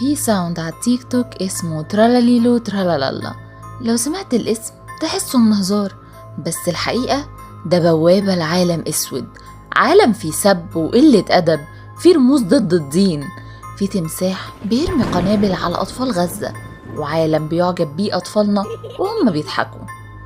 في ساوند على التيك توك اسمه ترالاليلو ترالالا. لو سمعت الاسم تحسه من هزار، بس الحقيقة ده بوابة لعالم اسود، عالم فيه سب وقلة أدب، فيه رموز ضد الدين، فيه تمساح بيرمي قنابل على أطفال غزة، وعالم بيعجب بيه أطفالنا وهم بيضحكوا.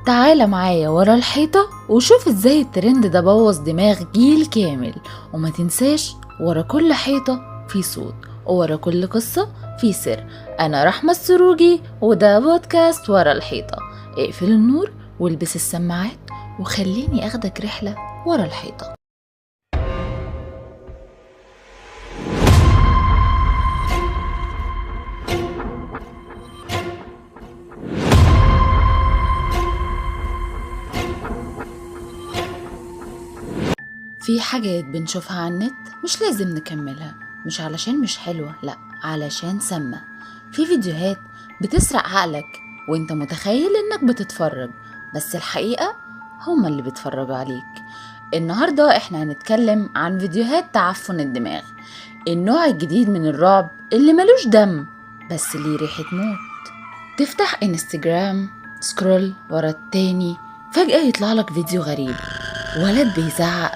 تعال معايا ورا الحيطة وشوف ازاي الترند ده بوظ دماغ جيل كامل. وما تنساش، ورا كل حيطة في صوت، وورا كل قصة في سر. أنا رحمة السروجي، وده بودكاست ورا الحيطة. اقفل النور والبس السماعات وخليني أخدك رحلة ورا الحيطة. في حاجات بنشوفها على النت مش لازم نكملها، مش علشان مش حلوة، لأ علشان سامة. في فيديوهات بتسرق عقلك وانت متخيل انك بتتفرج، بس الحقيقة هما اللي بيتفرجوا عليك. النهاردة احنا هنتكلم عن فيديوهات تعفن الدماغ، النوع الجديد من الرعب اللي ملوش دم بس ليه ريحة موت. تفتح انستجرام، سكرول ورا التاني، فجأة يطلع لك فيديو غريب، ولد بيزعق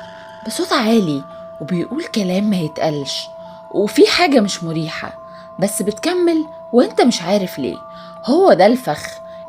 بصوت عالي وبيقول كلام ما يتقالش، وفي حاجة مش مريحة، بس بتكمل وانت مش عارف ليه. هو ده الفخ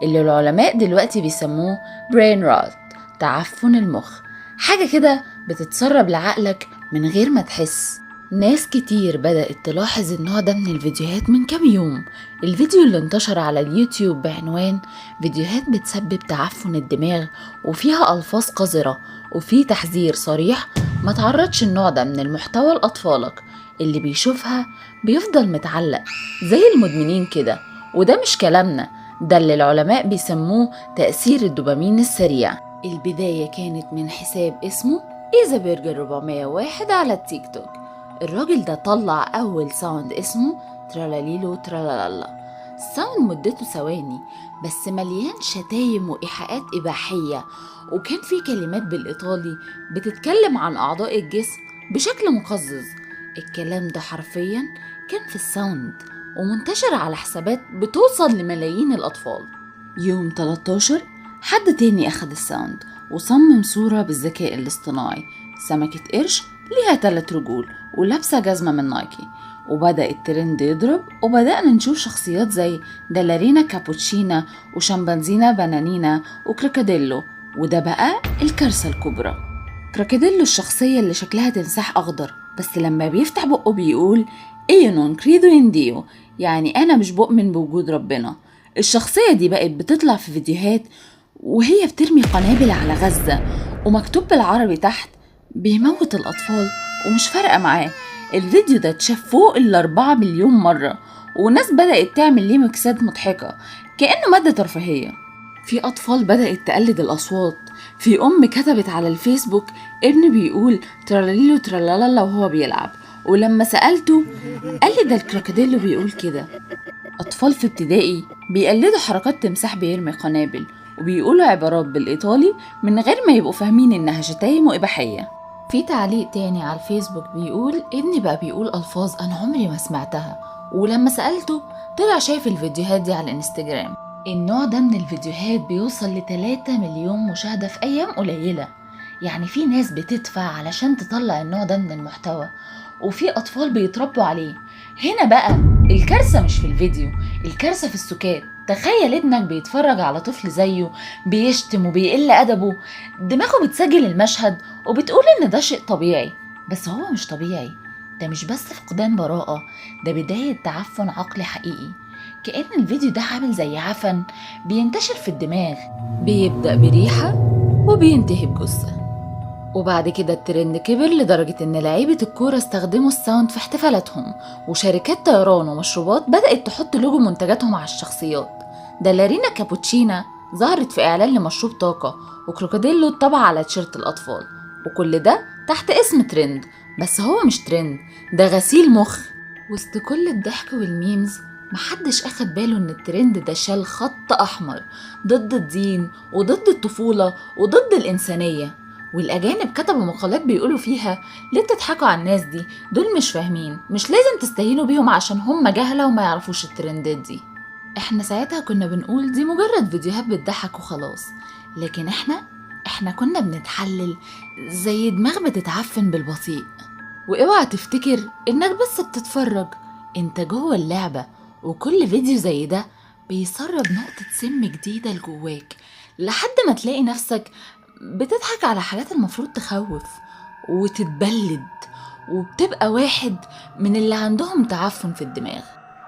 اللي العلماء دلوقتي بيسموه brain rot، تعفن المخ. حاجة كده بتتسرب لعقلك من غير ما تحس. ناس كتير بدأت تلاحظ النوع ده من الفيديوهات من كام يوم. الفيديو اللي انتشر على اليوتيوب بعنوان فيديوهات بتسبب تعفن الدماغ وفيها ألفاظ قذرة وفي تحذير صريح ما تعرضش النوع ده من المحتوى لأطفالك. اللي بيشوفها بيفضل متعلق زي المدمنين كده، وده مش كلامنا، ده اللي العلماء بيسموه تأثير الدوبامين السريع. البداية كانت من حساب اسمه إيزا برجر 401 على التيك توك. الراجل ده طلع أول ساوند اسمه ترالاليلو ترالالا. الساوند مدته ثواني بس مليان شتايم وإيحاءات إباحية، وكان في كلمات بالإيطالي بتتكلم عن أعضاء الجسم بشكل مقزز. الكلام ده حرفيا كان في الساوند ومنتشر على حسابات بتوصل لملايين الأطفال. يوم 13 حد تاني أخد الساوند وصمم صورة بالذكاء الاصطناعي، سمكة قرش ليها 3 رجول ولابسة جزمة من نايكي، وبدأ الترند يضرب، وبدأنا نشوف شخصيات زي دالارينا كابوتشينا وشامبانزينا بانانينا وكراكاديلو. وده بقى الكارثة الكبرى. كراكاديلو الشخصية اللي شكلها تمساح أخضر، بس لما بيفتح بقه بيقول إيه نون كريدو إنديو، يعني أنا مش بؤمن بوجود ربنا. الشخصية دي بقت بتطلع في فيديوهات وهي بترمي قنابل على غزة، ومكتوب بالعربي تحت بيموت الأطفال ومش فارقة معاه. الفيديو ده اتشاف فوق 4 مليون مرة، وناس بدأت تعمل ليه ميكسات مضحكة كأنه مادة ترفيهية. في أطفال بدأت تقلد الأصوات. في أم كتبت على الفيسبوك ابن بيقول تراليلو ترالالا وهو بيلعب، ولما سألته قال لي ده الكراكاديلو بيقول كده. أطفال في ابتدائي بيقلدوا حركات تمساح بيرمي قنابل وبيقولوا عبارات بالإيطالي من غير ما يبقوا فاهمين إنها شتايم وإباحية. في تعليق تاني على الفيسبوك بيقول ابني بقى بيقول ألفاظ أنا عمري ما سمعتها، ولما سألته طلع شايف الفيديوهات دي على الانستجرام. النوع ده من الفيديوهات بيوصل ل3 مليون مشاهدة في أيام قليلة. يعني في ناس بتدفع علشان تطلع النوع ده من المحتوى، وفي أطفال بيتربوا عليه. هنا بقى الكارثة مش في الفيديو، الكارثة في السكات. تخيل ابنك بيتفرج على طفل زيه بيشتم وبيقل أدبه، دماغه بتسجل المشهد وبتقول إن ده شيء طبيعي، بس هو مش طبيعي. ده مش بس فقدان براءة، ده بداية تعفن عقلي حقيقي. كأن الفيديو ده عامل زي عفن بينتشر في الدماغ، بيبدأ بريحة وبينتهي بجثة. وبعد كده الترند كبر لدرجة ان لعيبة الكورة استخدموا الساوند في احتفالاتهم، وشركات طيران ومشروبات بدأت تحط لوجو منتجاتهم على الشخصيات. دالارينا كابوتشينا ظهرت في اعلان لمشروب طاقة، وكروكوديلو اتطبع على تيشيرت الاطفال، وكل ده تحت اسم ترند. بس هو مش ترند، ده غسيل مخ. وسط كل الضحك والميمز محدش اخد باله ان الترند ده شال خط احمر ضد الدين وضد الطفولة وضد الانسانية. والأجانب كتبوا مقالات بيقولوا فيها ليه بتضحكوا على الناس دي، دول مش فاهمين، مش لازم تستهينوا بيهم عشان هم جهلة وما يعرفوش الترندات دي. احنا ساعتها كنا بنقول دي مجرد فيديوهات بتضحك وخلاص، لكن احنا كنا بنتحلل زي دماغ بتتعفن بالبطيء. واوعى تفتكر انك بس بتتفرج، انت جوه اللعبة، وكل فيديو زي ده بيسرب نقطة سم جديدة لجواك لحد ما تلاقي نفسك بتضحك على حاجات المفروض تخوف وتتبلد، وبتبقى واحد من اللي عندهم تعفن في الدماغ.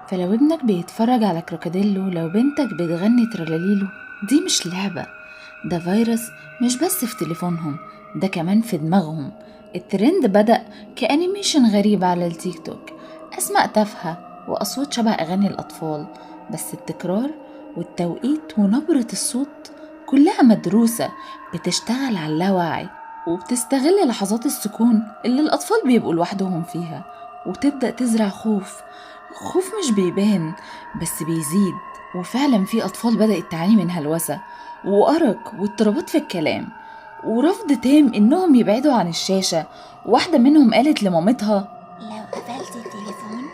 فلو ابنك بيتفرج على كروكوديلو، لو بنتك بتغني ترلاليلو، دي مش لعبة، ده فيروس مش بس في تليفونهم، ده كمان في دماغهم. الترند بدأ كأنيميشن غريب على التيك توك، أسماء تافهة وأصوات شبه أغاني الأطفال، بس التكرار والتوقيت ونبرة الصوت كلها مدروسة، بتشتغل على اللاوعي وبتستغل لحظات السكون اللي الأطفال بيبقوا لوحدهم فيها، وتبدأ تزرع خوف مش بيبان بس بيزيد. وفعلا في أطفال بدأت تعاني من هلوسة وأرق واضطرابات في الكلام ورفض تام إنهم يبعدوا عن الشاشة. واحدة منهم قالت لمامتها لو قفلت التليفون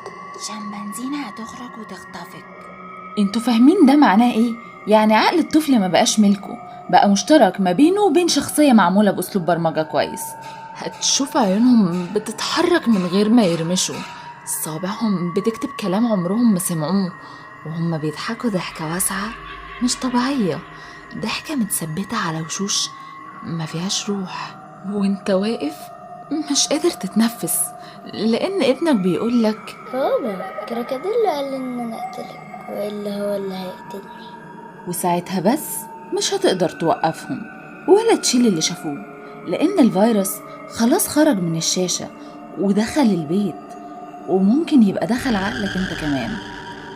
شمبانزينا هتخرج وتخطفك. انتوا فاهمين ده معناه ايه؟ يعني عقل الطفل ما بقاش ملكه، بقى مشترك ما بينه وبين شخصية معمولة بأسلوب برمجة كويس. هتشوف عيونهم بتتحرك من غير ما يرمشوا، صابعهم بتكتب كلام عمرهم ما سمعوه، وهم بيضحكوا ضحكة واسعة مش طبيعية، ضحكة متثبتة على وشوش ما فيهاش روح، وانت واقف مش قادر تتنفس لأن ابنك بيقولك بابا كروكوديلو قال إن أنا أقتلك، وإلا هو اللي هيقتلني. وساعتها بس مش هتقدر توقفهم ولا تشيل اللي شافوه، لأن الفيروس خلاص خرج من الشاشة ودخل البيت، وممكن يبقى دخل عقلك انت كمان.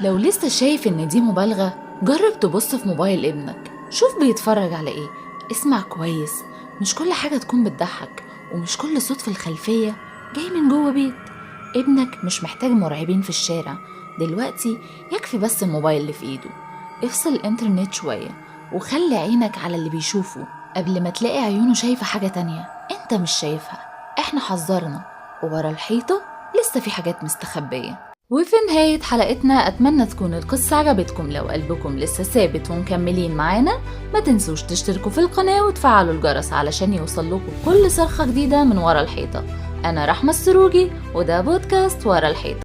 لو لسه شايف ان دي مبالغة، جرب تبص في موبايل ابنك، شوف بيتفرج على ايه، اسمع كويس، مش كل حاجة تكون بتضحك، ومش كل صوت في الخلفية جاي من جوه بيت. ابنك مش محتاج مرعبين في الشارع دلوقتي، يكفي بس الموبايل اللي في ايده. افصل الانترنت شوية وخلي عينك على اللي بيشوفه قبل ما تلاقي عيونه شايفة حاجة تانية انت مش شايفها. احنا حذرنا، وورا الحيطة لسه في حاجات مستخبية. وفي نهاية حلقتنا أتمنى تكون القصة عجبتكم. لو قلبكم لسه ثابت ومكملين معانا، ما تنسوش تشتركوا في القناة وتفعلوا الجرس علشان يوصلكوا كل صرخة جديدة من ورا الحيطة. أنا رحمة السروجي، وده بودكاست ورا الحيطة.